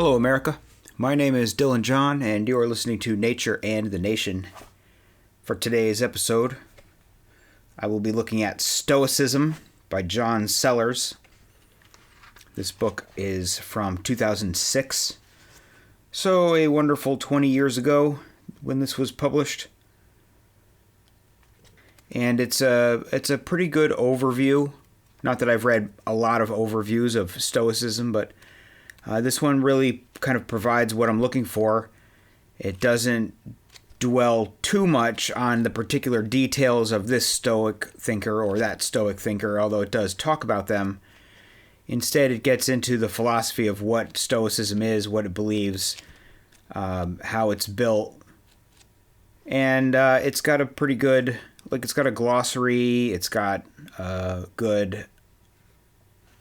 Hello, America. My name is Dylan John, and you are listening to Nature and the Nation. For today's episode, I will be looking at Stoicism by John Sellars. This book is from 2006, so a wonderful 20 years ago when this was published. And it's a pretty good overview. Not that I've read a lot of overviews of Stoicism, but this one really kind of provides what I'm looking for. It doesn't dwell too much on the particular details of this Stoic thinker or that Stoic thinker, although it does talk about them. Instead, it gets into the philosophy of what Stoicism is, what it believes, how it's built. And it's got a pretty good, it's got a glossary, it's got good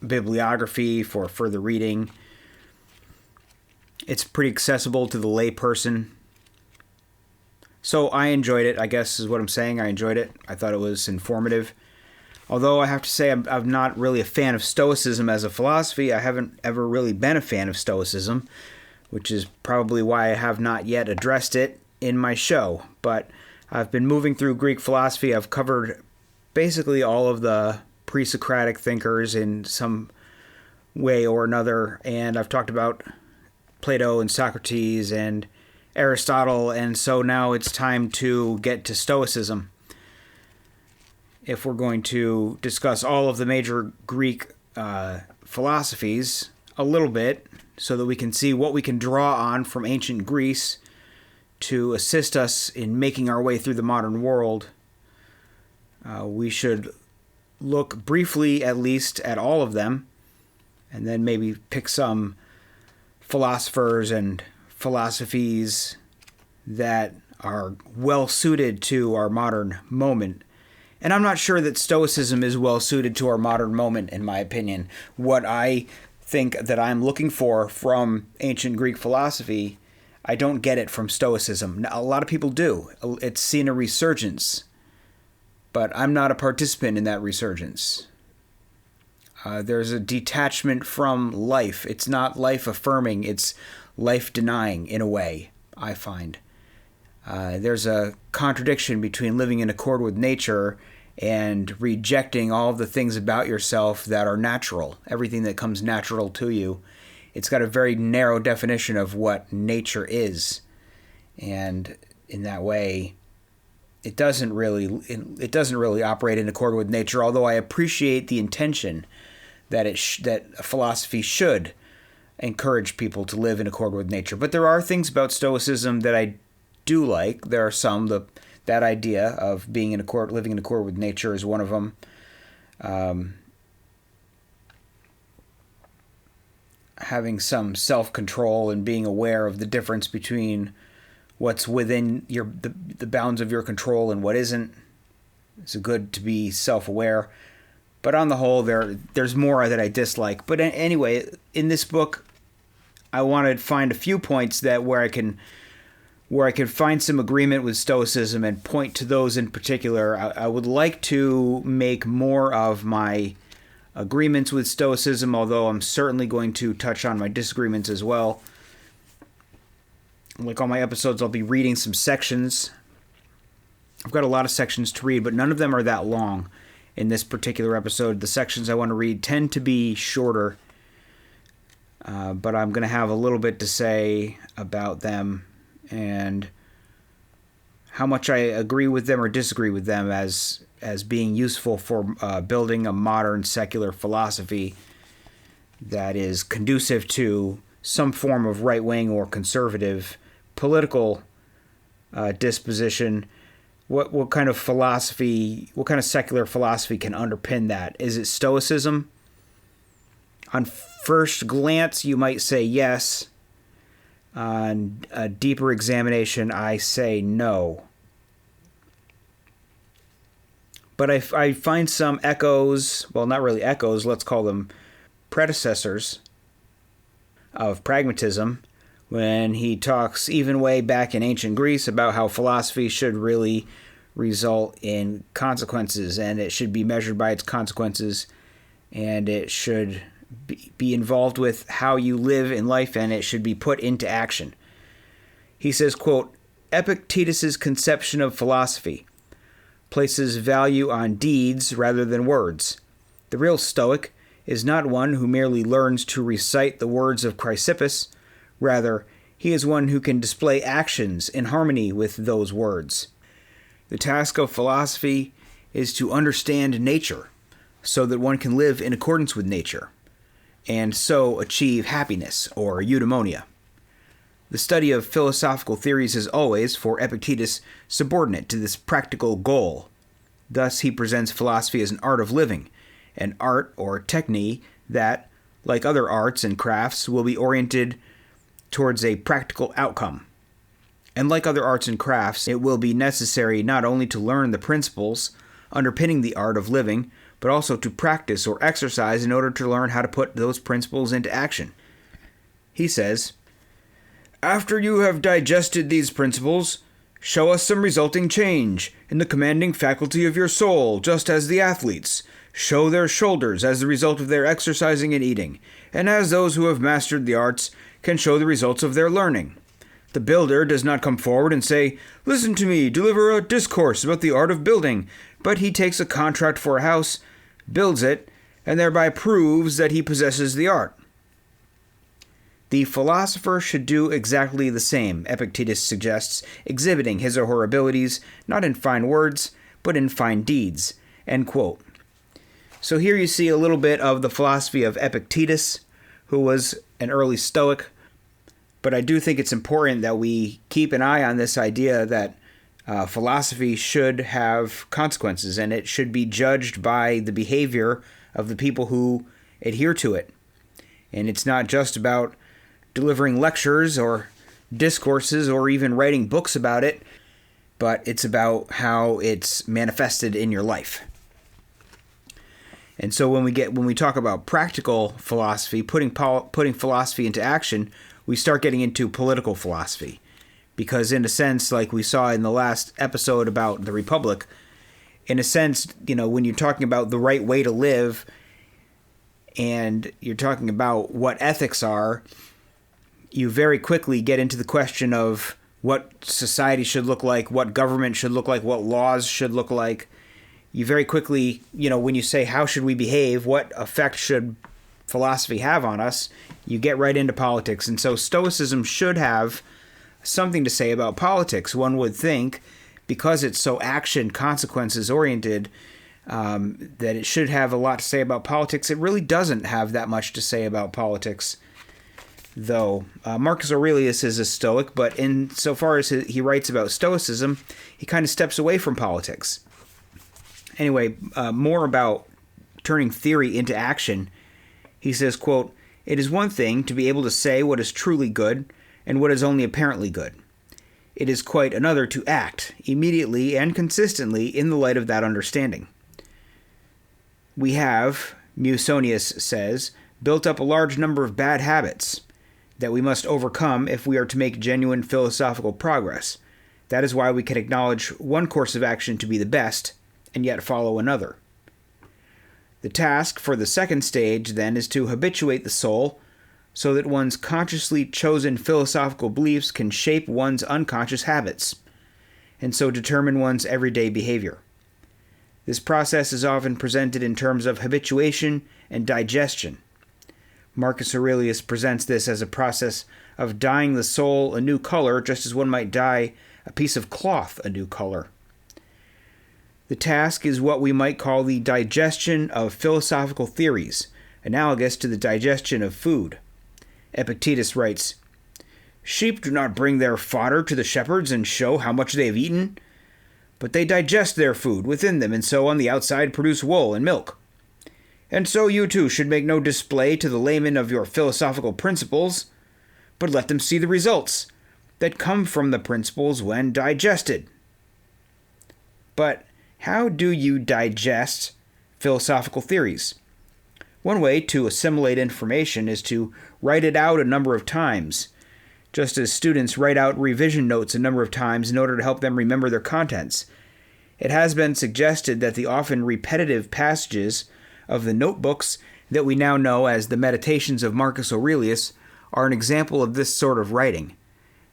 bibliography for further reading. It's pretty accessible to the layperson. So I enjoyed it, I guess is what I'm saying. I enjoyed it. I thought it was informative. Although I have to say I'm not really a fan of Stoicism as a philosophy. I haven't ever really been a fan of Stoicism, which is probably why I have not yet addressed it in my show. But I've been moving through Greek philosophy. I've covered basically all of the pre-Socratic thinkers in some way or another, and I've talked about Plato and Socrates and Aristotle, and so now it's time to get to Stoicism. If we're going to discuss all of the major Greek philosophies a little bit, so that we can see what we can draw on from ancient Greece to assist us in making our way through the modern world, we should look briefly at least at all of them, and then maybe pick some philosophers and philosophies that are well suited to our modern moment. And I'm not sure that Stoicism is well suited to our modern moment, in my opinion. What I think that I'm looking for from ancient Greek philosophy, I don't get it from Stoicism. Now, a lot of people do. It's seen a resurgence, but I'm not a participant in that resurgence. There's a detachment from life. It's not life-affirming. It's life-denying, in a way, I find. There's a contradiction between living in accord with nature and rejecting all of the things about yourself that are natural, everything that comes natural to you. It's got a very narrow definition of what nature is. And in that way, it doesn't really operate in accord with nature, although I appreciate the intention that that philosophy should encourage people to live in accord with nature. But there are things about Stoicism that I do like. There are some. That idea of living in accord with nature is one of them. Having some self-control and being aware of the difference between what's within the bounds of your control and what isn't. It's good to be self-aware. But on the whole, there's more that I dislike. But anyway, in this book, I want to find a few points where I can find some agreement with Stoicism and point to those in particular. I would like to make more of my agreements with Stoicism, although I'm certainly going to touch on my disagreements as well. Like all my episodes, I'll be reading some sections. I've got a lot of sections to read, but none of them are that long. In this particular episode, the sections I want to read tend to be shorter, but I'm going to have a little bit to say about them and how much I agree with them or disagree with them as being useful for building a modern secular philosophy that is conducive to some form of right-wing or conservative political disposition. What kind of philosophy, what kind of secular philosophy can underpin that? Is it Stoicism? On first glance, you might say yes. On a deeper examination, I say no. But I find some echoes, well, not really echoes, let's call them predecessors of pragmatism, when he talks even way back in ancient Greece about how philosophy should really result in consequences, and it should be measured by its consequences, and it should be involved with how you live in life, and it should be put into action. He says, quote, Epictetus's conception of philosophy places value on deeds rather than words. The real Stoic is not one who merely learns to recite the words of Chrysippus. Rather, he is one who can display actions in harmony with those words. The task of philosophy is to understand nature so that one can live in accordance with nature, and so achieve happiness or eudaimonia. The study of philosophical theories is always, for Epictetus, subordinate to this practical goal. Thus he presents philosophy as an art of living, an art or technique that, like other arts and crafts, will be oriented towards a practical outcome. And like other arts and crafts, it will be necessary not only to learn the principles underpinning the art of living, but also to practice or exercise in order to learn how to put those principles into action. He says, After you have digested these principles, show us some resulting change in the commanding faculty of your soul, just as the athletes show their shoulders as the result of their exercising and eating, and as those who have mastered the arts can show the results of their learning. The builder does not come forward and say, Listen to me, deliver a discourse about the art of building, but he takes a contract for a house, builds it, and thereby proves that he possesses the art. The philosopher should do exactly the same, Epictetus suggests, exhibiting his or her abilities not in fine words, but in fine deeds. End quote. So here you see a little bit of the philosophy of Epictetus, who was an early Stoic. But I do think it's important that we keep an eye on this idea that philosophy should have consequences, and it should be judged by the behavior of the people who adhere to it. And it's not just about delivering lectures or discourses or even writing books about it, but it's about how it's manifested in your life. And so when we talk about practical philosophy, putting philosophy into action, we start getting into political philosophy. Because in a sense, like we saw in the last episode about the Republic, in a sense, when you're talking about the right way to live and you're talking about what ethics are, you very quickly get into the question of what society should look like, what government should look like, what laws should look like. You very quickly, when you say how should we behave, what effect should philosophy have on us, you get right into politics. And so Stoicism should have something to say about politics. One would think, because it's so action consequences oriented, that it should have a lot to say about politics. It really doesn't have that much to say about politics, though. Marcus Aurelius is a Stoic, but insofar as he writes about Stoicism, he kind of steps away from politics. Anyway, more about turning theory into action. He says, quote, It is one thing to be able to say what is truly good and what is only apparently good. It is quite another to act immediately and consistently in the light of that understanding. We have, Musonius says, built up a large number of bad habits that we must overcome if we are to make genuine philosophical progress. That is why we can acknowledge one course of action to be the best and yet follow another. The task for the second stage, then, is to habituate the soul so that one's consciously chosen philosophical beliefs can shape one's unconscious habits, and so determine one's everyday behavior. This process is often presented in terms of habituation and digestion. Marcus Aurelius presents this as a process of dyeing the soul a new color, just as one might dye a piece of cloth a new color. The task is what we might call the digestion of philosophical theories, analogous to the digestion of food. Epictetus writes, Sheep do not bring their fodder to the shepherds and show how much they have eaten, but they digest their food within them, and so on the outside produce wool and milk. And so you too should make no display to the laymen of your philosophical principles, but let them see the results that come from the principles when digested. But how do you digest philosophical theories? One way to assimilate information is to write it out a number of times, just as students write out revision notes a number of times in order to help them remember their contents. It has been suggested that the often repetitive passages of the notebooks that we now know as the Meditations of Marcus Aurelius are an example of this sort of writing.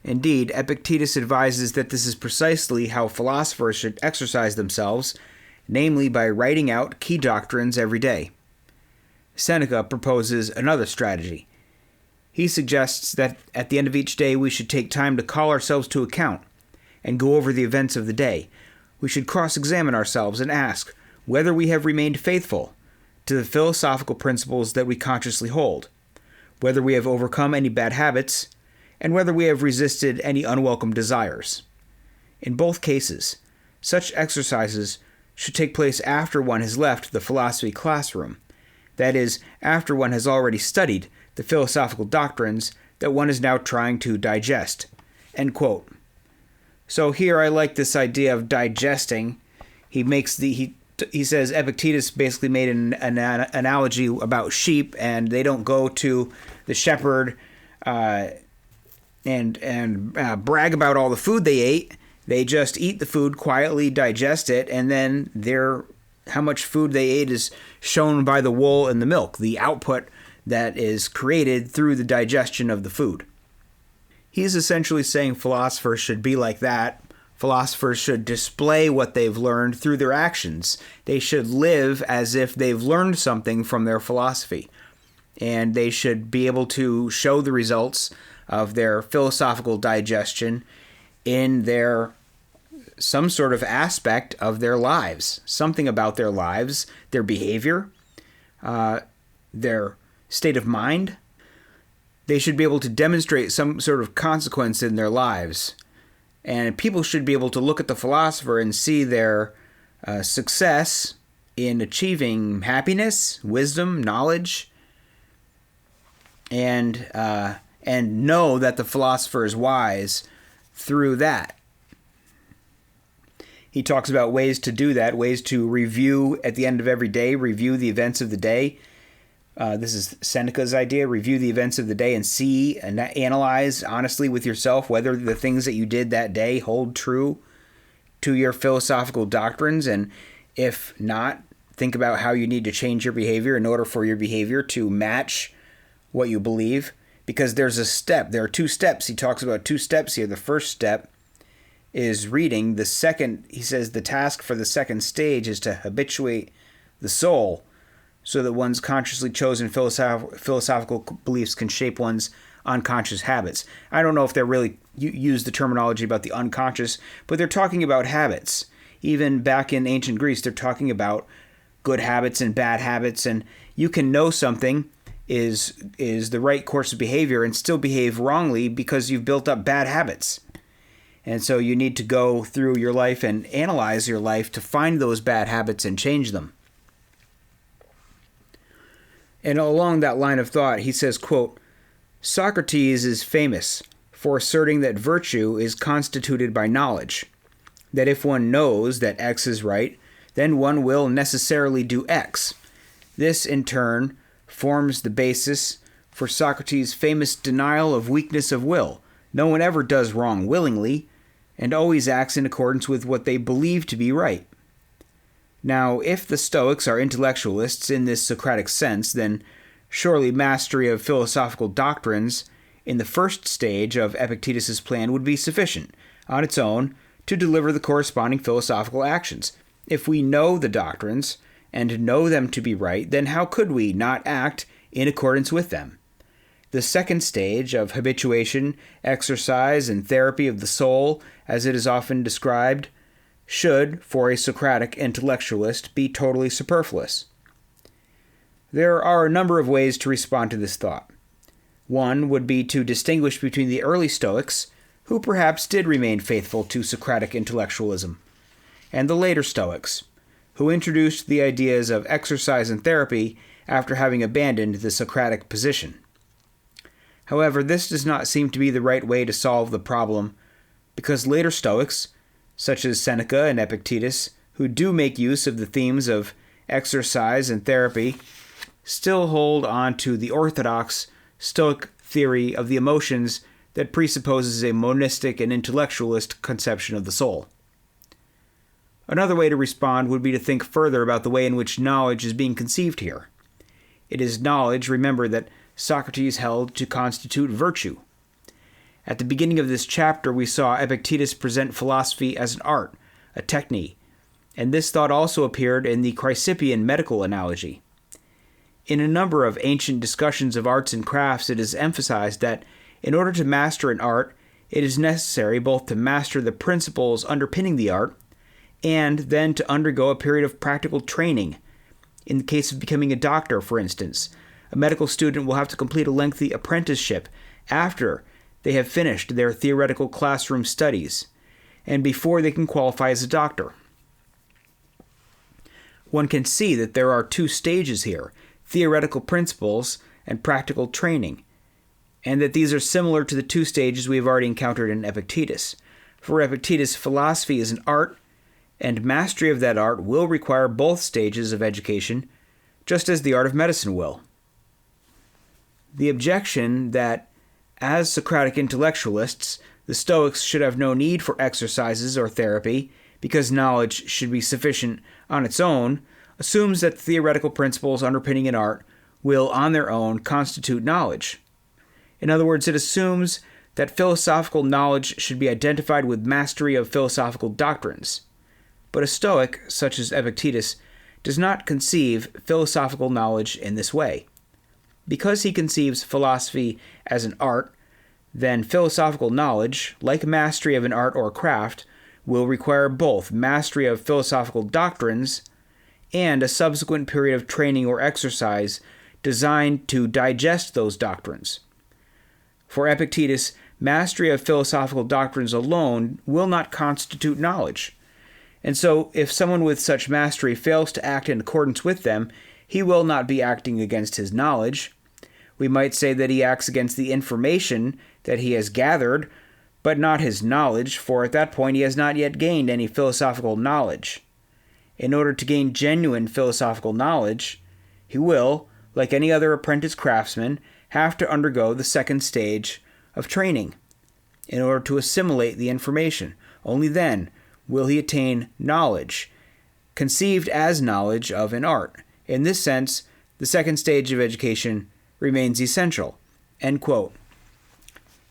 Indeed, Epictetus advises that this is precisely how philosophers should exercise themselves, namely by writing out key doctrines every day. Seneca proposes another strategy. He suggests that at the end of each day we should take time to call ourselves to account and go over the events of the day. We should cross-examine ourselves and ask whether we have remained faithful to the philosophical principles that we consciously hold, whether we have overcome any bad habits, and whether we have resisted any unwelcome desires. In both cases, such exercises should take place after one has left the philosophy classroom, that is, after one has already studied the philosophical doctrines that one is now trying to digest. End quote. So here I like this idea of digesting. He says Epictetus basically made an analogy about sheep, and they don't go to the shepherd and brag about all the food they ate. They just eat the food, quietly digest it, and then how much food they ate is shown by the wool and the milk, the output that is created through the digestion of the food. He's essentially saying philosophers should be like that. Philosophers should display what they've learned through their actions. They should live as if they've learned something from their philosophy. And they should be able to show the results of their philosophical digestion in some sort of aspect of their lives. Something about their lives, their behavior, their state of mind. They should be able to demonstrate some sort of consequence in their lives. And people should be able to look at the philosopher and see their success in achieving happiness, wisdom, knowledge, and know that the philosopher is wise through that. He talks about ways to do that, ways to review at the end of every day, review the events of the day. This is Seneca's idea. Review the events of the day and see and analyze honestly with yourself whether the things that you did that day hold true to your philosophical doctrines. And if not, think about how you need to change your behavior in order for your behavior to match what you believe. Because there are 2 steps. He talks about 2 steps here. The first step is reading. The second, he says the task for the second stage is to habituate the soul, so that one's consciously chosen philosophical beliefs can shape one's unconscious habits. I don't know if they really use the terminology about the unconscious, but they're talking about habits. Even back in ancient Greece, they're talking about good habits and bad habits, and you can know something is the right course of behavior and still behave wrongly because you've built up bad habits. And so you need to go through your life and analyze your life to find those bad habits and change them. And along that line of thought, he says, quote, Socrates is famous for asserting that virtue is constituted by knowledge, that if one knows that X is right, then one will necessarily do X. This, in turn, forms the basis for Socrates' famous denial of weakness of will. No one ever does wrong willingly, and always acts in accordance with what they believe to be right. Now, if the Stoics are intellectualists in this Socratic sense, then surely mastery of philosophical doctrines in the first stage of Epictetus' plan would be sufficient, on its own, to deliver the corresponding philosophical actions. If we know the doctrines, and know them to be right, then how could we not act in accordance with them? The second stage of habituation, exercise, and therapy of the soul, as it is often described, should, for a Socratic intellectualist, be totally superfluous. There are a number of ways to respond to this thought. One would be to distinguish between the early Stoics, who perhaps did remain faithful to Socratic intellectualism, and the later Stoics, who introduced the ideas of exercise and therapy after having abandoned the Socratic position. However, this does not seem to be the right way to solve the problem, because later Stoics, such as Seneca and Epictetus, who do make use of the themes of exercise and therapy, still hold on to the orthodox Stoic theory of the emotions that presupposes a monistic and intellectualist conception of the soul. Another way to respond would be to think further about the way in which knowledge is being conceived here. it is knowledge, remember, that Socrates held to constitute virtue. At the beginning of this chapter, we saw Epictetus present philosophy as an art, a techne, and this thought also appeared in the Chrysipian medical analogy. In a number of ancient discussions of arts and crafts, it is emphasized that in order to master an art, it is necessary both to master the principles underpinning the art and then to undergo a period of practical training. In the case of becoming a doctor, for instance, a medical student will have to complete a lengthy apprenticeship after they have finished their theoretical classroom studies and before they can qualify as a doctor. One can see that there are two stages here, theoretical principles and practical training, and that these are similar to the two stages we have already encountered in Epictetus. For Epictetus, philosophy is an art, and mastery of that art will require both stages of education, just as the art of medicine will. The objection that, as Socratic intellectualists, the Stoics should have no need for exercises or therapy because knowledge should be sufficient on its own, assumes that the theoretical principles underpinning an art will, on their own, constitute knowledge. In other words, it assumes that philosophical knowledge should be identified with mastery of philosophical doctrines. But a Stoic, such as Epictetus, does not conceive philosophical knowledge in this way. Because he conceives philosophy as an art, then philosophical knowledge, like mastery of an art or craft, will require both mastery of philosophical doctrines and a subsequent period of training or exercise designed to digest those doctrines. For Epictetus, mastery of philosophical doctrines alone will not constitute knowledge. And so, if someone with such mastery fails to act in accordance with them, he will not be acting against his knowledge. We might say that he acts against the information that he has gathered, but not his knowledge, for at that point he has not yet gained any philosophical knowledge. In order to gain genuine philosophical knowledge, he will, like any other apprentice craftsman, have to undergo the second stage of training in order to assimilate the information. Only then will he attain knowledge, conceived as knowledge of an art. In this sense, the second stage of education remains essential. End quote.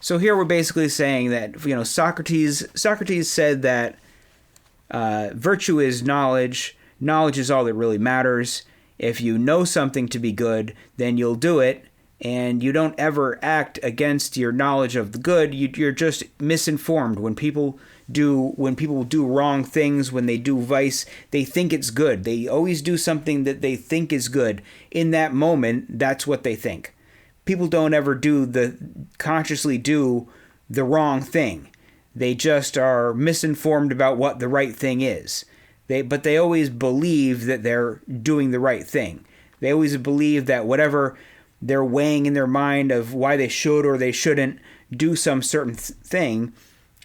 So here we're basically saying that, Socrates said that virtue is knowledge. Knowledge is all that really matters. If you know something to be good, then you'll do it, and you don't ever act against your knowledge of the good. You're just misinformed. When people do wrong things, when they do vice, they think it's good. They always do something that they think is good. In that moment, that's what they think. People don't ever consciously do the wrong thing. They just are misinformed about what the right thing is. But they always believe that they're doing the right thing. They always believe that whatever they're weighing in their mind of why they should or they shouldn't do some certain thing,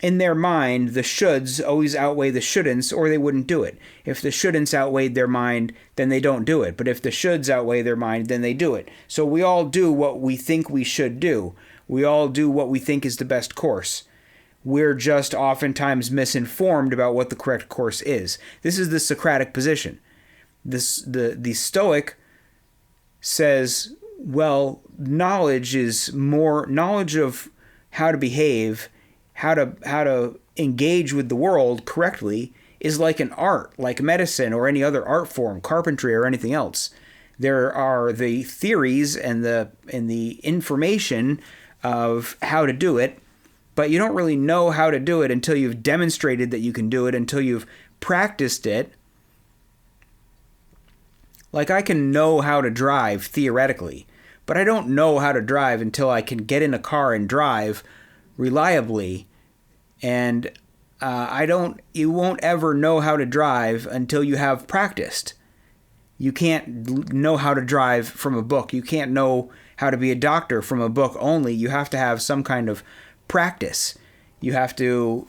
in their mind, the shoulds always outweigh the shouldn'ts, or they wouldn't do it. If the shouldn'ts outweighed their mind, then they don't do it. But if the shoulds outweigh their mind, then they do it. So we all do what we think we should do. We all do what we think is the best course. We're just oftentimes misinformed about what the correct course is. This is the Socratic position. The Stoic says, well, knowledge of how to behave, how to engage with the world correctly is like an art, like medicine or any other art form, carpentry or anything else. There are the theories and the information of how to do it, but you don't really know how to do it until you've demonstrated that you can do it, until you've practiced it. Like, I can know how to drive theoretically, but I don't know how to drive until I can get in a car and drive reliably. And you won't ever know how to drive until you have practiced. You can't know how to drive from a book. You can't know how to be a doctor from a book only. You have to have some kind of practice. You have to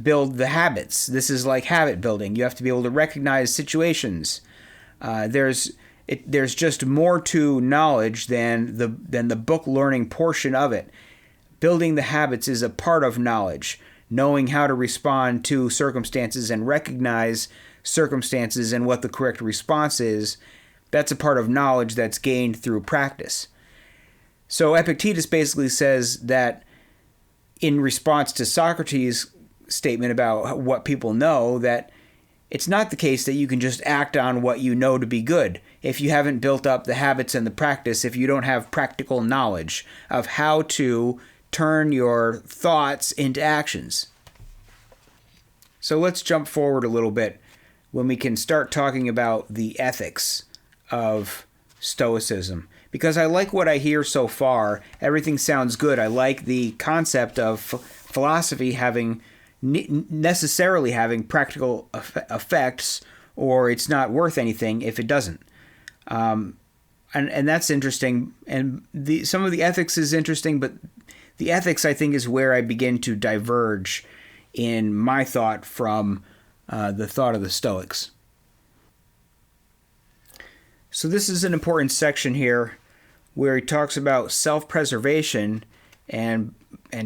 build the habits. This is like habit building. You have to be able to recognize situations. There's just more to knowledge than the book learning portion of it. Building the habits is a part of knowledge. Knowing how to respond to circumstances and recognize circumstances and what the correct response is That's a part of knowledge that's gained through practice. So Epictetus basically says that in response to Socrates' statement about what people know, that it's not the case that you can just act on what you know to be good if you haven't built up the habits and the practice, if you don't have practical knowledge of how to turn your thoughts into actions. So let's jump forward a little bit when we can start talking about the ethics of Stoicism. Because I like what I hear so far. Everything sounds good. I like the concept of philosophy necessarily having practical effects, or it's not worth anything if it doesn't. And that's interesting. And some of the ethics is interesting, but the ethics, I think, is where I begin to diverge in my thought from the thought of the Stoics. So this is an important section here where he talks about self-preservation and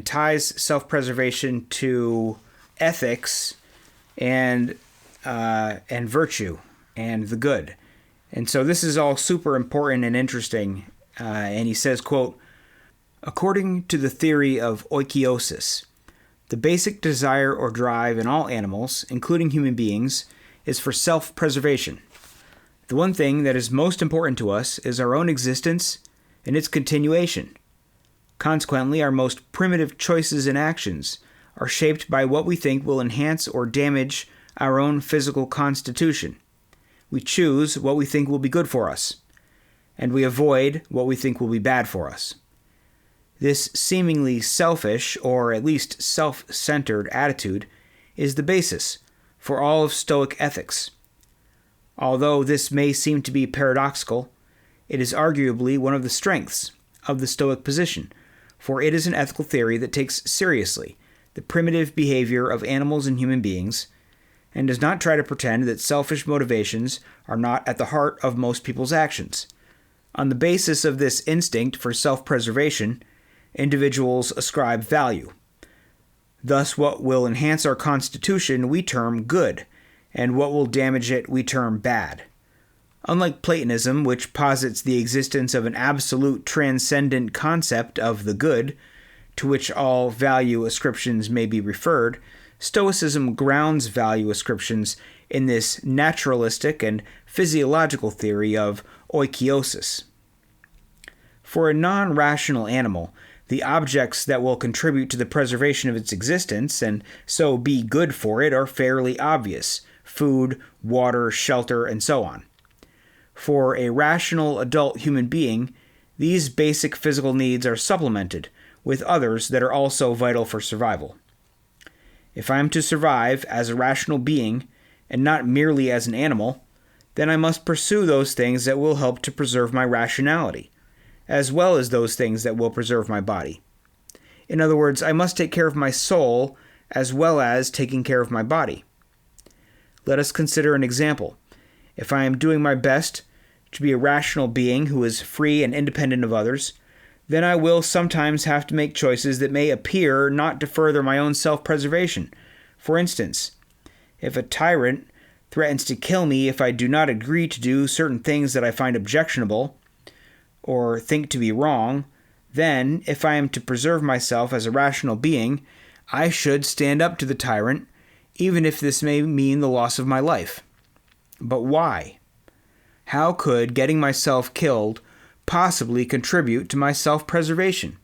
ties self-preservation to ethics and virtue and the good. And so this is all super important and interesting. And he says, quote, "According to the theory of oikeiosis, the basic desire or drive in all animals, including human beings, is for self-preservation. The one thing that is most important to us is our own existence and its continuation. Consequently, our most primitive choices and actions are shaped by what we think will enhance or damage our own physical constitution. We choose what we think will be good for us, and we avoid what we think will be bad for us. This seemingly selfish, or at least self-centered attitude is the basis for all of Stoic ethics. Although this may seem to be paradoxical, it is arguably one of the strengths of the Stoic position, for it is an ethical theory that takes seriously the primitive behavior of animals and human beings, and does not try to pretend that selfish motivations are not at the heart of most people's actions. On the basis of this instinct for self-preservation, individuals ascribe value. Thus, what will enhance our constitution we term good, and what will damage it we term bad. Unlike Platonism, which posits the existence of an absolute transcendent concept of the good, to which all value ascriptions may be referred, Stoicism grounds value ascriptions in this naturalistic and physiological theory of oikeiosis. For a non-rational animal, the objects that will contribute to the preservation of its existence and so be good for it are fairly obvious: food, water, shelter, and so on. For a rational adult human being, these basic physical needs are supplemented with others that are also vital for survival. If I am to survive as a rational being, and not merely as an animal, then I must pursue those things that will help to preserve my rationality, as well as those things that will preserve my body. In other words, I must take care of my soul as well as taking care of my body. Let us consider an example. If I am doing my best to be a rational being who is free and independent of others, then I will sometimes have to make choices that may appear not to further my own self-preservation. For instance, if a tyrant threatens to kill me if I do not agree to do certain things that I find objectionable or think to be wrong, then, if I am to preserve myself as a rational being, I should stand up to the tyrant, even if this may mean the loss of my life. But why? How could getting myself killed possibly contribute to my self-preservation?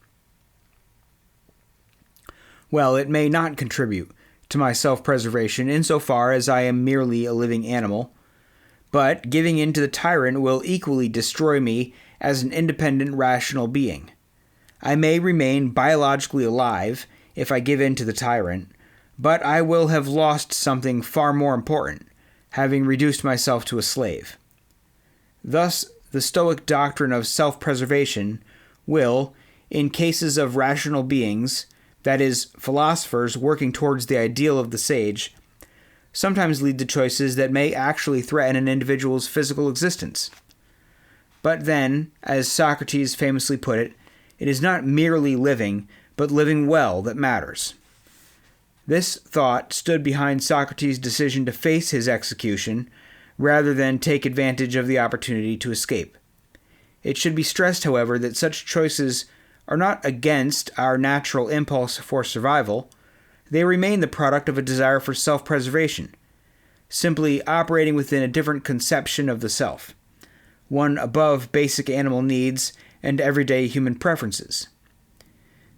Well, it may not contribute to my self-preservation insofar as I am merely a living animal, but giving in to the tyrant will equally destroy me as an independent, rational being. I may remain biologically alive if I give in to the tyrant, but I will have lost something far more important, having reduced myself to a slave. Thus, the Stoic doctrine of self-preservation will, in cases of rational beings, that is, philosophers working towards the ideal of the sage, sometimes lead to choices that may actually threaten an individual's physical existence. But then, as Socrates famously put it, it is not merely living, but living well that matters. This thought stood behind Socrates' decision to face his execution rather than take advantage of the opportunity to escape. It should be stressed, however, that such choices are not against our natural impulse for survival. They remain the product of a desire for self-preservation, simply operating within a different conception of the self, one above basic animal needs and everyday human preferences.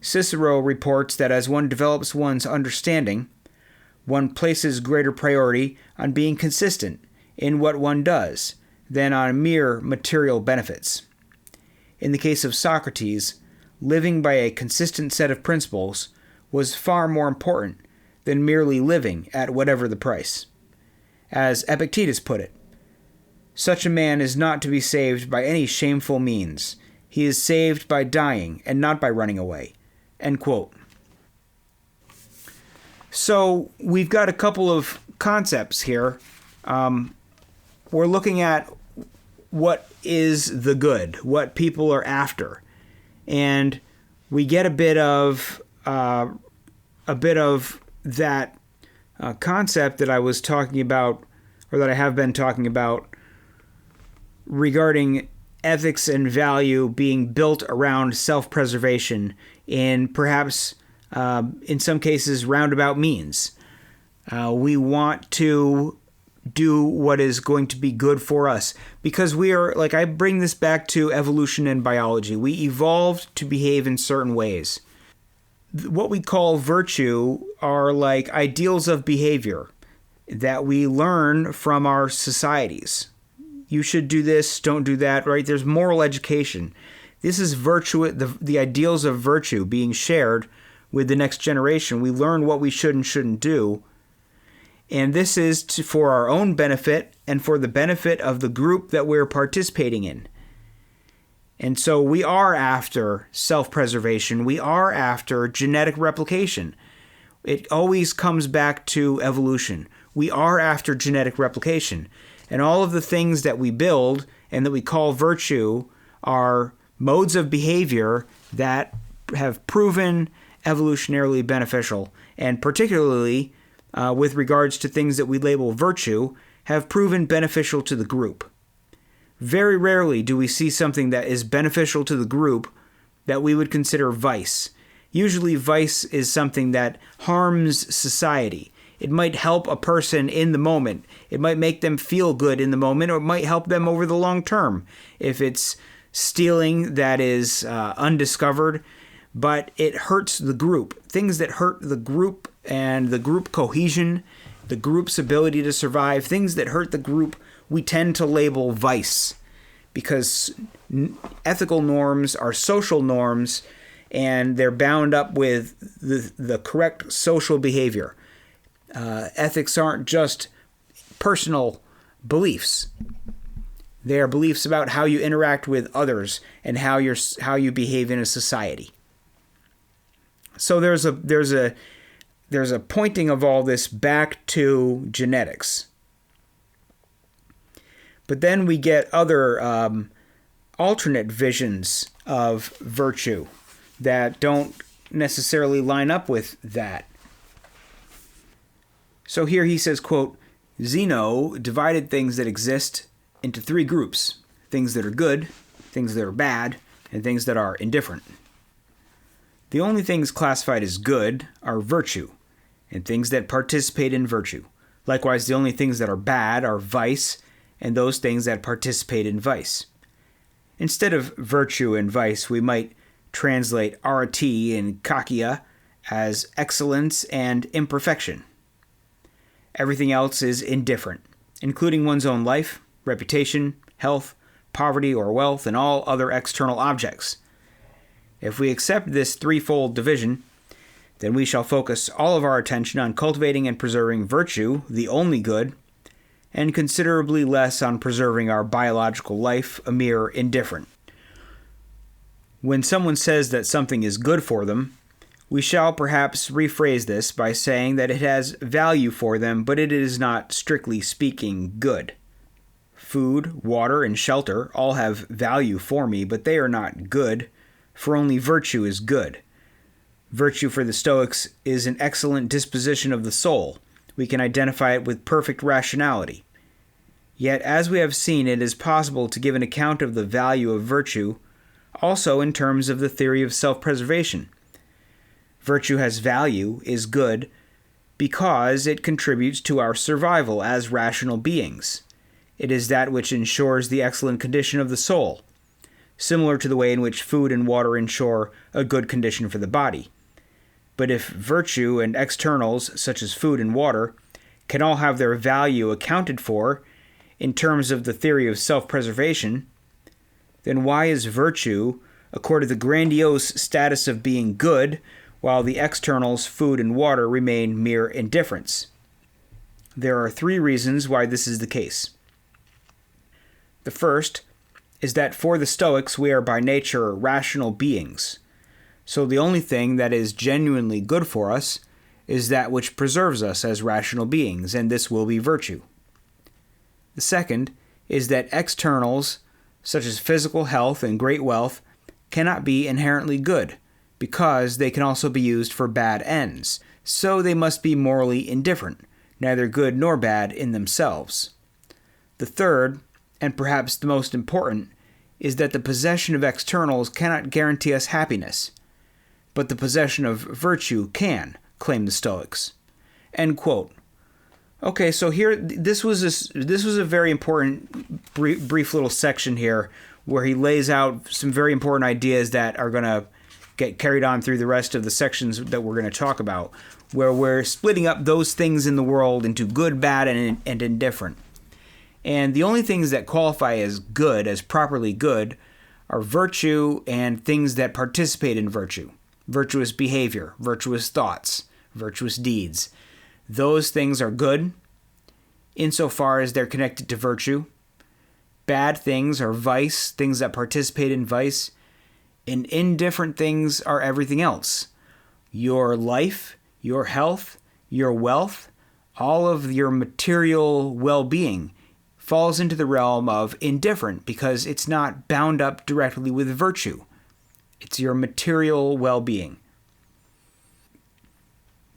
Cicero reports that as one develops one's understanding, one places greater priority on being consistent in what one does than on mere material benefits. In the case of Socrates, living by a consistent set of principles was far more important than merely living at whatever the price. As Epictetus put it, such a man is not to be saved by any shameful means. He is saved by dying and not by running away. End quote. So we've got a couple of concepts here. We're looking at what is the good, what people are after, and we get a bit of that concept that I was talking about, or that I have been talking about, regarding ethics and value being built around self-preservation in perhaps, in some cases, roundabout means. We want to do what is going to be good for us because we are, like, I bring this back to evolution and biology. We evolved to behave in certain ways. What we call virtue are like ideals of behavior that we learn from our societies. You should do this, don't do that, right? There's moral education. This is virtue, the ideals of virtue being shared with the next generation. We learn what we should and shouldn't do. And this is for our own benefit and for the benefit of the group that we're participating in. And so we are after self-preservation. We are after genetic replication. It always comes back to evolution. We are after genetic replication. And all of the things that we build and that we call virtue are modes of behavior that have proven evolutionarily beneficial, and particularly with regards to things that we label virtue, have proven beneficial to the group. Very rarely do we see something that is beneficial to the group that we would consider vice. Usually vice is something that harms society. It might help a person in the moment. It might make them feel good in the moment, or it might help them over the long term if it's stealing that is undiscovered, but it hurts the group. Things that hurt the group and the group cohesion, the group's ability to survive, things that hurt the group, we tend to label vice because ethical norms are social norms and they're bound up with the correct social behavior. Ethics aren't just personal beliefs. They are beliefs about how you interact with others and how you behave in a society. So there's a pointing of all this back to genetics. But then we get other alternate visions of virtue that don't necessarily line up with that. So here he says, quote, Zeno divided things that exist into three groups: things that are good, things that are bad, and things that are indifferent. The only things classified as good are virtue, and things that participate in virtue. Likewise, the only things that are bad are vice, and those things that participate in vice. Instead of virtue and vice, we might translate arati and kakia as excellence and imperfection. Everything else is indifferent, including one's own life, reputation, health, poverty or wealth, and all other external objects. If we accept this threefold division, then we shall focus all of our attention on cultivating and preserving virtue, the only good, and considerably less on preserving our biological life, a mere indifferent. When someone says that something is good for them, we shall perhaps rephrase this by saying that it has value for them, but it is not, strictly speaking, good. Food, water, and shelter all have value for me, but they are not good, for only virtue is good. Virtue for the Stoics is an excellent disposition of the soul. We can identify it with perfect rationality. Yet, as we have seen, it is possible to give an account of the value of virtue also in terms of the theory of self-preservation. Virtue has value, is good, because it contributes to our survival as rational beings. It is that which ensures the excellent condition of the soul, similar to the way in which food and water ensure a good condition for the body. But if virtue and externals, such as food and water, can all have their value accounted for in terms of the theory of self-preservation, then why is virtue accorded the grandiose status of being good, while the externals, food and water, remain mere indifference? There are 3 reasons why this is the case. The first is that for the Stoics we are by nature rational beings, so the only thing that is genuinely good for us is that which preserves us as rational beings, and this will be virtue. The second is that externals, such as physical health and great wealth, cannot be inherently good, because they can also be used for bad ends, so they must be morally indifferent, neither good nor bad in themselves. The third, and perhaps the most important, is that the possession of externals cannot guarantee us happiness, but the possession of virtue can, claim the Stoics. End quote. Okay, so here, this was a very important brief little section here where he lays out some very important ideas that are going to get carried on through the rest of the sections that we're going to talk about, where we're splitting up those things in the world into good, bad, and indifferent. And the only things that qualify as good, as properly good, are virtue and things that participate in virtue. Virtuous behavior, virtuous thoughts, virtuous deeds. Those things are good insofar as they're connected to virtue. Bad things are vice, things that participate in vice. And indifferent things are everything else. Your life, your health, your wealth, all of your material well-being falls into the realm of indifferent because it's not bound up directly with virtue. It's your material well-being.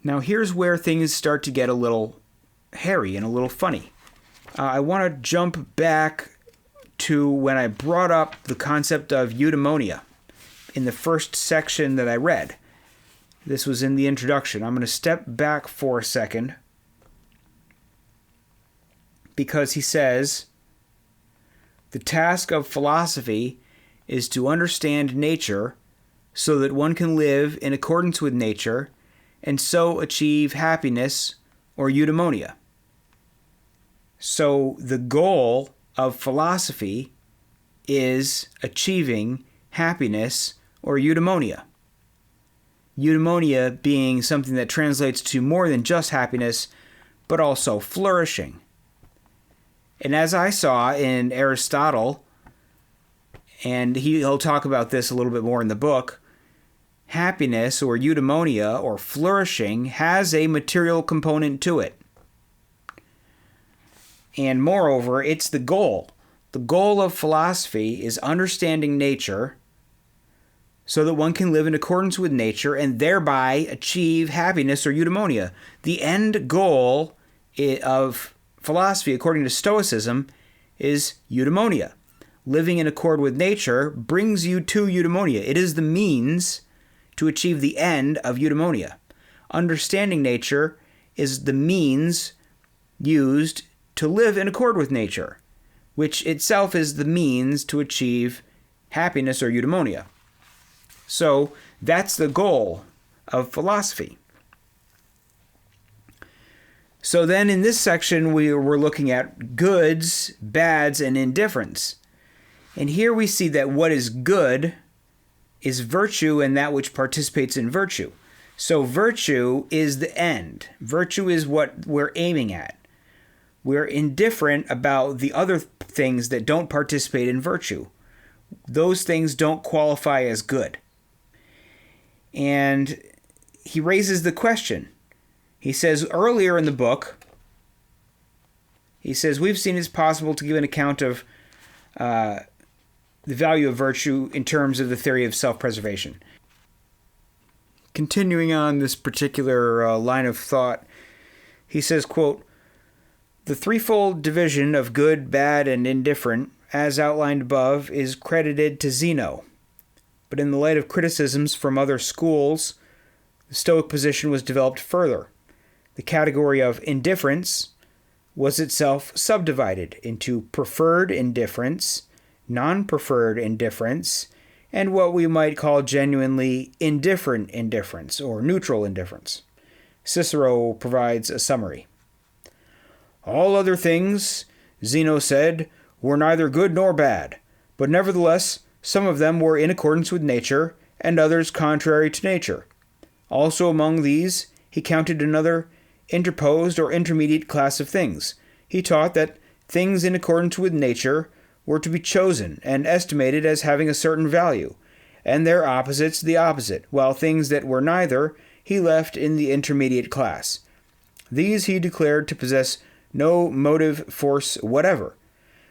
Now here's where things start to get a little hairy and a little funny. I want to jump back to when I brought up the concept of eudaimonia in the first section that I read. This was in the introduction. I'm going to step back for a second because he says, the task of philosophy is to understand nature so that one can live in accordance with nature and so achieve happiness or eudaimonia. So the goal of philosophy is achieving happiness or eudaimonia. Eudaimonia being something that translates to more than just happiness, but also flourishing. And as I saw in Aristotle, and he'll talk about this a little bit more in the book, happiness or eudaimonia or flourishing has a material component to it. And moreover, it's the goal. The goal of philosophy is understanding nature so that one can live in accordance with nature and thereby achieve happiness or eudaimonia. The end goal of philosophy, according to Stoicism, is eudaimonia. Living in accord with nature brings you to eudaimonia. It is the means to achieve the end of eudaimonia. Understanding nature is the means used to live in accord with nature, which itself is the means to achieve happiness or eudaimonia. So that's the goal of philosophy. So then in this section, we're looking at goods, bads, and indifference. And here we see that what is good is virtue and that which participates in virtue. So virtue is the end. Virtue is what we're aiming at. We're indifferent about the other things that don't participate in virtue. Those things don't qualify as good. And he raises the question. He says earlier in the book, he says, we've seen it's possible to give an account of the value of virtue in terms of the theory of self-preservation. Continuing on this particular line of thought, he says, quote, The threefold division of good, bad, and indifferent, as outlined above, is credited to Zeno. But in the light of criticisms from other schools, the Stoic position was developed further. The category of indifference was itself subdivided into preferred indifference, non-preferred indifference, and what we might call genuinely indifferent indifference or neutral indifference. Cicero provides a summary. All other things, Zeno said, were neither good nor bad, but nevertheless some of them were in accordance with nature, and others contrary to nature. Also among these he counted another interposed or intermediate class of things. He taught that things in accordance with nature were to be chosen and estimated as having a certain value, and their opposites the opposite, while things that were neither he left in the intermediate class. These he declared to possess no motive force whatever.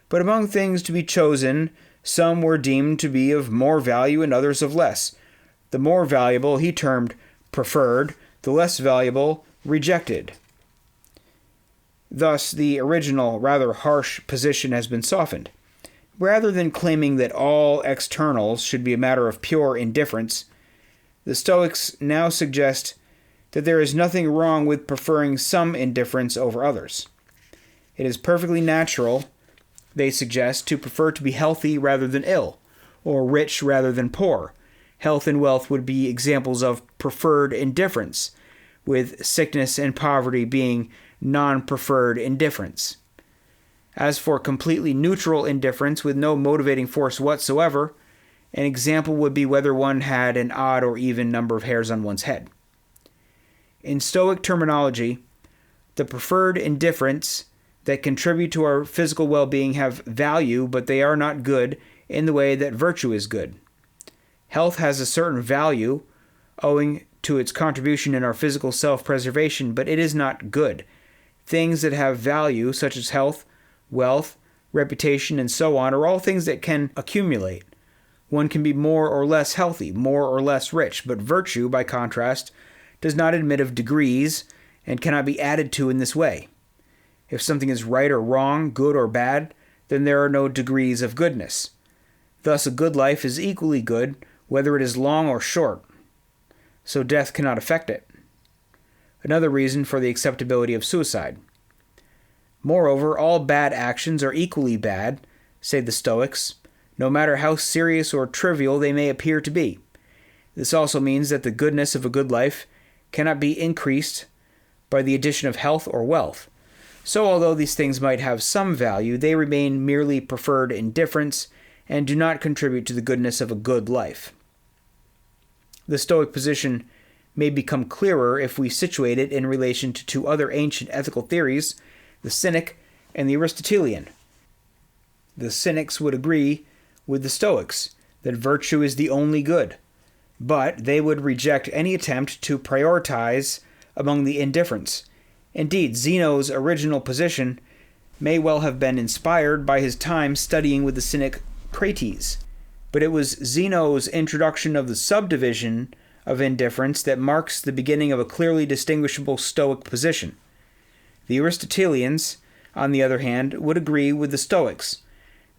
But among things to be chosen, some were deemed to be of more value and others of less. The more valuable he termed preferred, the less valuable rejected. Thus, the original, rather harsh position has been softened. Rather than claiming that all externals should be a matter of pure indifference, the Stoics now suggest that there is nothing wrong with preferring some indifference over others. It is perfectly natural, they suggest, to prefer to be healthy rather than ill, or rich rather than poor. Health and wealth would be examples of preferred indifference, with sickness and poverty being non-preferred indifference. As for completely neutral indifference with no motivating force whatsoever, an example would be whether one had an odd or even number of hairs on one's head. In Stoic terminology, the preferred indifference that contribute to our physical well-being have value, but they are not good in the way that virtue is good. Health has a certain value, owing to its contribution in our physical self-preservation, but it is not good. Things that have value, such as health, wealth, reputation, and so on, are all things that can accumulate. One can be more or less healthy, more or less rich, but virtue, by contrast, does not admit of degrees and cannot be added to in this way. If something is right or wrong, good or bad, then there are no degrees of goodness. Thus, a good life is equally good, whether it is long or short, so death cannot affect it. Another reason for the acceptability of suicide. Moreover, all bad actions are equally bad, say the Stoics, no matter how serious or trivial they may appear to be. This also means that the goodness of a good life cannot be increased by the addition of health or wealth. So although these things might have some value, they remain merely preferred indifference and do not contribute to the goodness of a good life. The Stoic position may become clearer if we situate it in relation to two other ancient ethical theories, the Cynic and the Aristotelian. The Cynics would agree with the Stoics that virtue is the only good, but they would reject any attempt to prioritize among the indifferents. Indeed, Zeno's original position may well have been inspired by his time studying with the Cynic Crates, but it was Zeno's introduction of the subdivision of indifference that marks the beginning of a clearly distinguishable Stoic position. The Aristotelians, on the other hand, would agree with the Stoics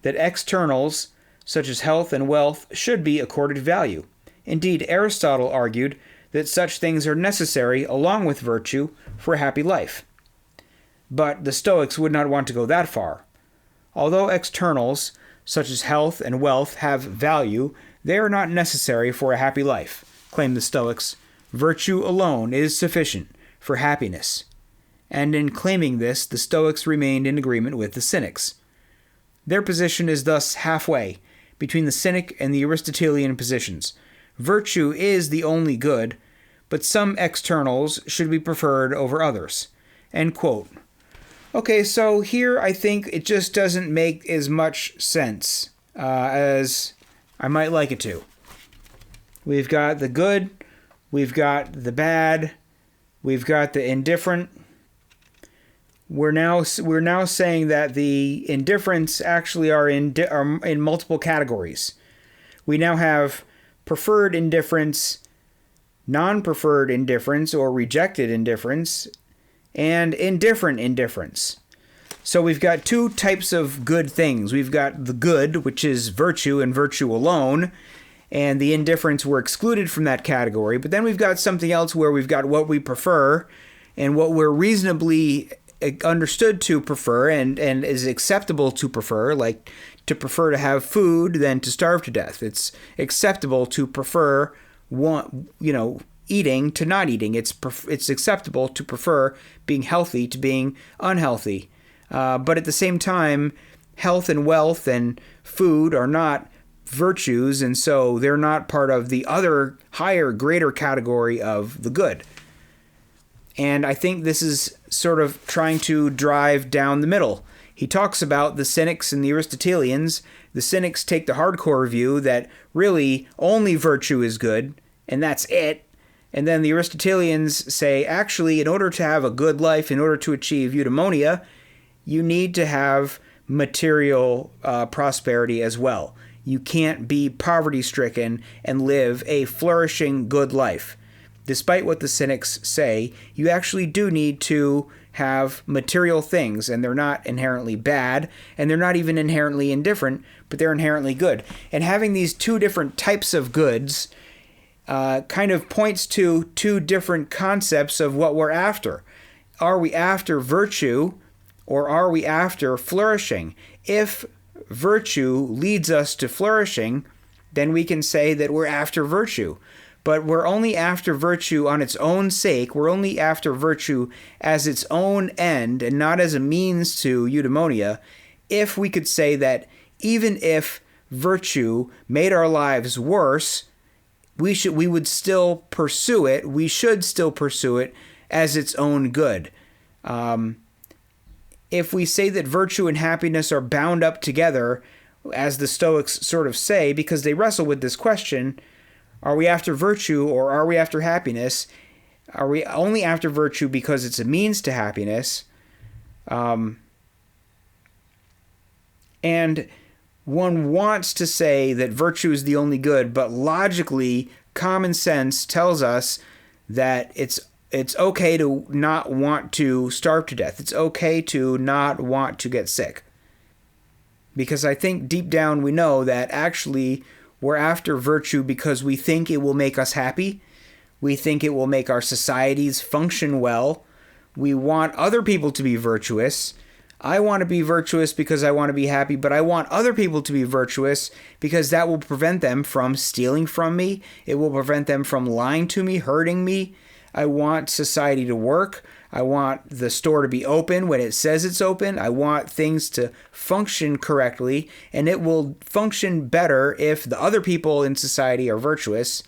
that externals, such as health and wealth, should be accorded value. Indeed, Aristotle argued that such things are necessary, along with virtue, for a happy life. But the Stoics would not want to go that far. Although externals, such as health and wealth, have value, they are not necessary for a happy life, claim the Stoics. Virtue alone is sufficient for happiness. And in claiming this, the Stoics remained in agreement with the Cynics. Their position is thus halfway between the Cynic and the Aristotelian positions. Virtue is the only good, but some externals should be preferred over others. End quote. Okay, so here I think it just doesn't make as much sense as I might like it to. We've got the good, we've got the bad, we've got the indifferent. We're now saying that the indifferents actually are in multiple categories. We now have preferred indifference, non-preferred indifference or rejected indifference, and indifferent indifference. So we've got two types of good things. We've got the good, which is virtue and virtue alone, and the indifferents were excluded from that category. But then we've got something else where we've got what we prefer and what we're reasonably understood to prefer and is acceptable to prefer, like to prefer to have food than to starve to death. It's acceptable to prefer eating to not eating. It's acceptable to prefer being healthy to being unhealthy. But at the same time, health and wealth and food are not virtues, and so they're not part of the other higher, greater category of the good. And I think this is sort of trying to drive down the middle. He talks about the Cynics and the Aristotelians. The Cynics take the hardcore view that really only virtue is good, and that's it. And then the Aristotelians say, actually, in order to have a good life, in order to achieve eudaimonia, you need to have material prosperity as well. You can't be poverty-stricken and live a flourishing, good life. Despite what the Cynics say, you actually do need to have material things, and they're not inherently bad, and they're not even inherently indifferent, but they're inherently good. And having these two different types of goods kind of points to two different concepts of what we're after. Are we after virtue, or are we after flourishing? If virtue leads us to flourishing, then we can say that we're after virtue. But we're only after virtue on its own sake. We're only after virtue as its own end and not as a means to eudaimonia, if we could say that even if virtue made our lives worse, we would still pursue it. We should still pursue it as its own good. If we say that virtue and happiness are bound up together, as the Stoics sort of say, because they wrestle with this question, are we after virtue or are we after happiness? Are we only after virtue because it's a means to happiness? And one wants to say that virtue is the only good, but logically, common sense tells us that it's okay to not want to starve to death. It's okay to not want to get sick. Because I think deep down we know that actually we're after virtue because we think it will make us happy. We think it will make our societies function well. We want other people to be virtuous. I want to be virtuous because I want to be happy, but I want other people to be virtuous because that will prevent them from stealing from me. It will prevent them from lying to me, hurting me. I want society to work. I want the store to be open when it says it's open. I want things to function correctly, and it will function better if the other people in society are virtuous.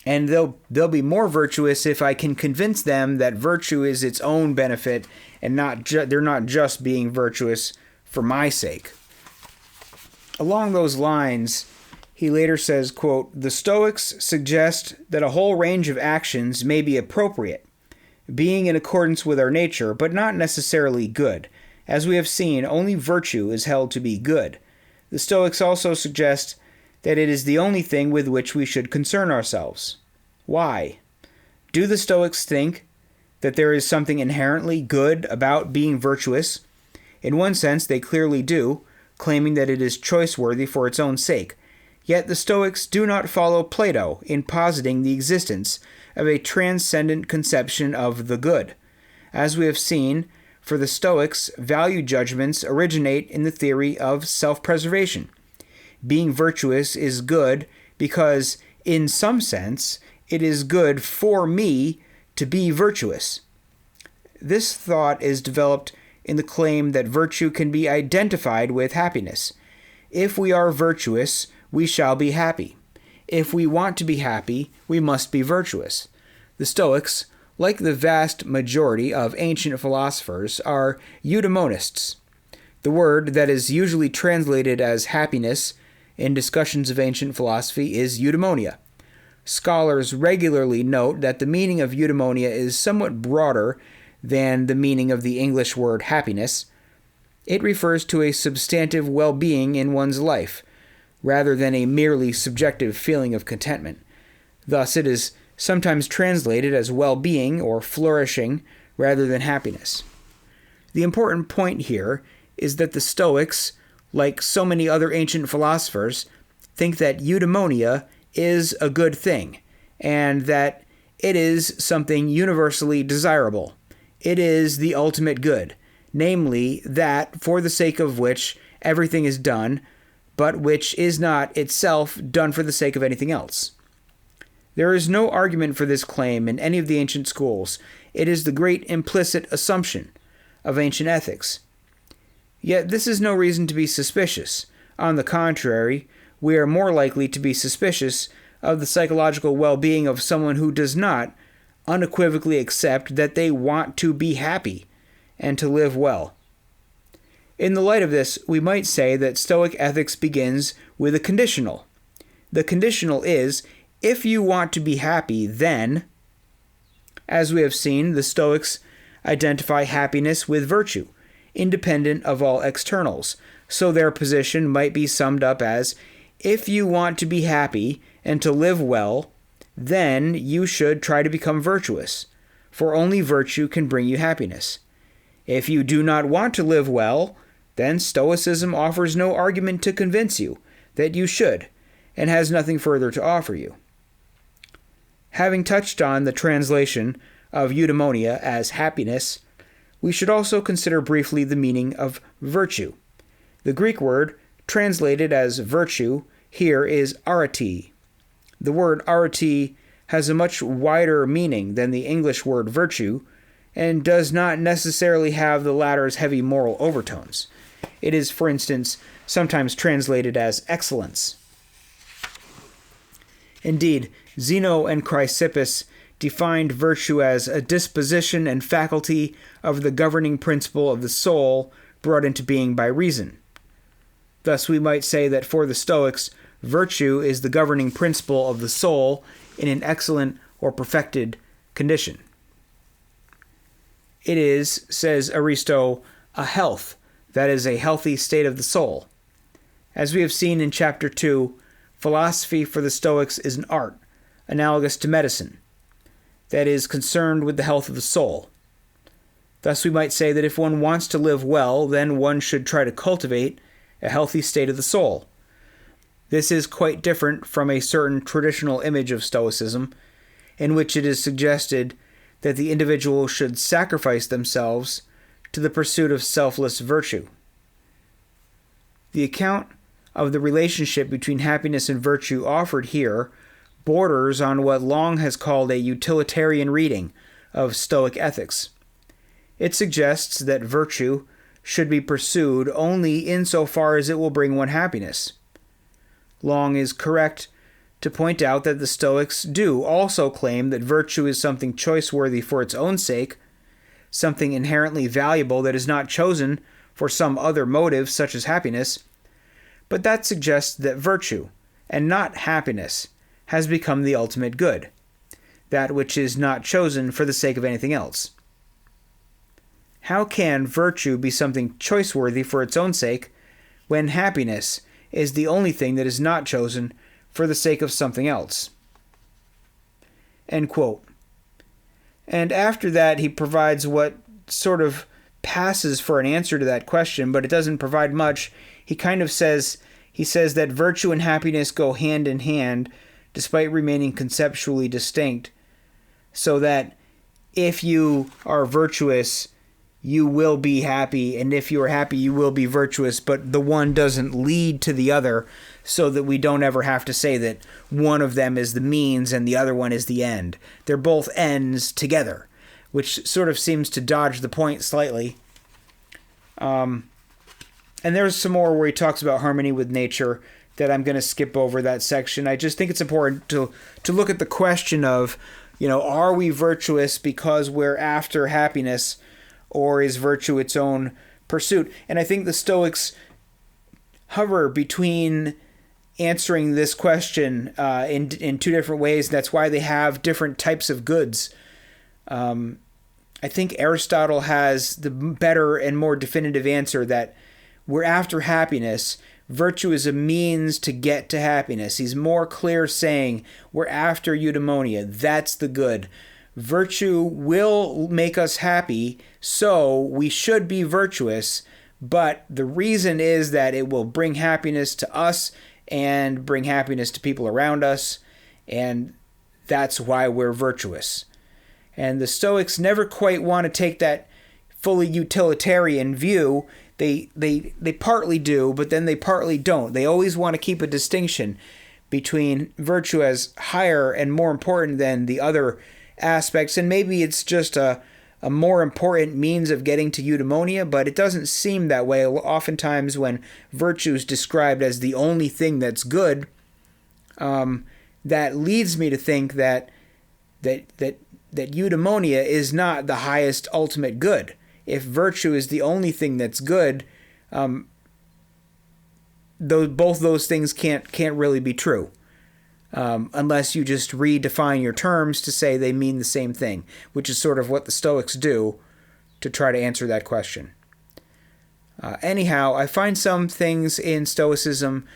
And they'll be more virtuous if I can convince them that virtue is its own benefit and they're not just being virtuous for my sake. Along those lines, he later says, quote, "The Stoics suggest that a whole range of actions may be appropriate, being in accordance with our nature, but not necessarily good. As we have seen, only virtue is held to be good. The Stoics also suggest that it is the only thing with which we should concern ourselves. Why? Do the Stoics think that there is something inherently good about being virtuous? In one sense, they clearly do, claiming that it is choice-worthy for its own sake. Yet the Stoics do not follow Plato in positing the existence of a transcendent conception of the good. As we have seen, for the Stoics, value judgments originate in the theory of self-preservation. Being virtuous is good because, in some sense, it is good for me to be virtuous. This thought is developed in the claim that virtue can be identified with happiness. If we are virtuous, we shall be happy. If we want to be happy, we must be virtuous. The Stoics, like the vast majority of ancient philosophers, are eudaimonists. The word that is usually translated as happiness in discussions of ancient philosophy is eudaimonia. Scholars regularly note that the meaning of eudaimonia is somewhat broader than the meaning of the English word happiness. It refers to a substantive well-being in one's life, rather than a merely subjective feeling of contentment. Thus, it is sometimes translated as well-being or flourishing rather than happiness. The important point here is that the Stoics, like so many other ancient philosophers, think that eudaimonia is a good thing, and that it is something universally desirable. It is the ultimate good, namely that for the sake of which everything is done, but which is not itself done for the sake of anything else. There is no argument for this claim in any of the ancient schools. It is the great implicit assumption of ancient ethics. Yet this is no reason to be suspicious. On the contrary, we are more likely to be suspicious of the psychological well-being of someone who does not unequivocally accept that they want to be happy and to live well. In the light of this, we might say that Stoic ethics begins with a conditional. The conditional is, if you want to be happy, then, as we have seen, the Stoics identify happiness with virtue, independent of all externals. So their position might be summed up as, if you want to be happy and to live well, then you should try to become virtuous, for only virtue can bring you happiness. If you do not want to live well, then Stoicism offers no argument to convince you that you should, and has nothing further to offer you. Having touched on the translation of eudaimonia as happiness, we should also consider briefly the meaning of virtue. The Greek word, translated as virtue, here is arete. The word arete has a much wider meaning than the English word virtue, and does not necessarily have the latter's heavy moral overtones. It is, for instance, sometimes translated as excellence. Indeed, Zeno and Chrysippus defined virtue as a disposition and faculty of the governing principle of the soul brought into being by reason. Thus we might say that for the Stoics, virtue is the governing principle of the soul in an excellent or perfected condition. It is, says Aristo, a health, that is, a healthy state of the soul. As we have seen in Chapter 2, philosophy for the Stoics is an art, analogous to medicine, that is concerned with the health of the soul. Thus we might say that if one wants to live well, then one should try to cultivate a healthy state of the soul. This is quite different from a certain traditional image of Stoicism, in which it is suggested that the individual should sacrifice themselves to the pursuit of selfless virtue. The account of the relationship between happiness and virtue offered here borders on what Long has called a utilitarian reading of Stoic ethics. It suggests that virtue should be pursued only insofar as it will bring one happiness. Long is correct to point out that the Stoics do also claim that virtue is something choice-worthy for its own sake, something inherently valuable that is not chosen for some other motive such as happiness, but that suggests that virtue, and not happiness, has become the ultimate good, that which is not chosen for the sake of anything else. How can virtue be something choice-worthy for its own sake when happiness is the only thing that is not chosen for the sake of something else? End quote. And after that, he provides what sort of passes for an answer to that question, but it doesn't provide much. He says that virtue and happiness go hand in hand, despite remaining conceptually distinct, so that if you are virtuous, you will be happy, and if you are happy, you will be virtuous, but the one doesn't lead to the other, so that we don't ever have to say that one of them is the means and the other one is the end. They're both ends together, which sort of seems to dodge the point slightly. And there's some more where he talks about harmony with nature that I'm going to skip over that section. I just think it's important to look at the question of, are we virtuous because we're after happiness, or is virtue its own pursuit? And I think the Stoics hover between answering this question in two different ways. That's why they have different types of goods. I think Aristotle has the better and more definitive answer that we're after happiness. Virtue is a means to get to happiness. He's more clear saying we're after eudaimonia. That's the good. virtue will make us happy, so we should be virtuous, but the reason is that it will bring happiness to us and bring happiness to people around us, and that's why we're virtuous. And the Stoics never quite want to take that fully utilitarian view. They partly do, but then they partly don't. They always want to keep a distinction between virtue as higher and more important than the other aspects, and maybe it's just a more important means of getting to eudaimonia, but it doesn't seem that way. Oftentimes when virtue is described as the only thing that's good, that leads me to think that eudaimonia is not the highest ultimate good. If virtue is the only thing that's good, both those things can't really be true. Unless you just redefine your terms to say they mean the same thing, which is sort of what the Stoics do to try to answer that question. Anyhow, I find some things in Stoicism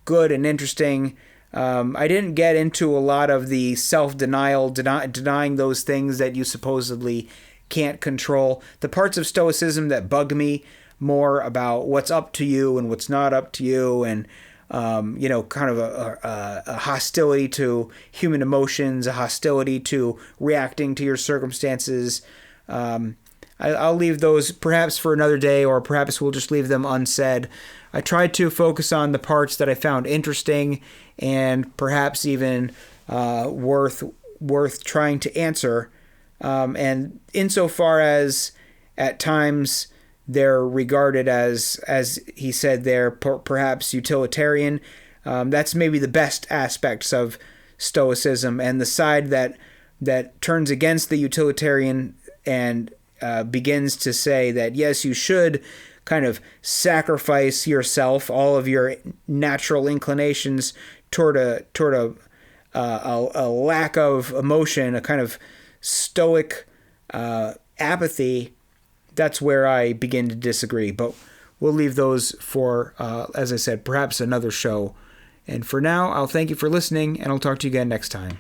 good and interesting. I didn't get into a lot of the self-denial, denying those things that you supposedly can't control. The parts of Stoicism that bug me more about what's up to you and what's not up to you, and kind of a hostility to human emotions, a hostility to reacting to your circumstances. I'll leave those perhaps for another day, or perhaps we'll just leave them unsaid. I tried to focus on the parts that I found interesting and perhaps even worth trying to answer. And insofar as at times they're regarded as he said there, perhaps utilitarian. That's maybe the best aspects of Stoicism, and the side that turns against the utilitarian and begins to say that yes, you should kind of sacrifice yourself, all of your natural inclinations toward a lack of emotion, a kind of stoic apathy. That's where I begin to disagree, but we'll leave those for, as I said, perhaps another show. And for now, I'll thank you for listening, and I'll talk to you again next time.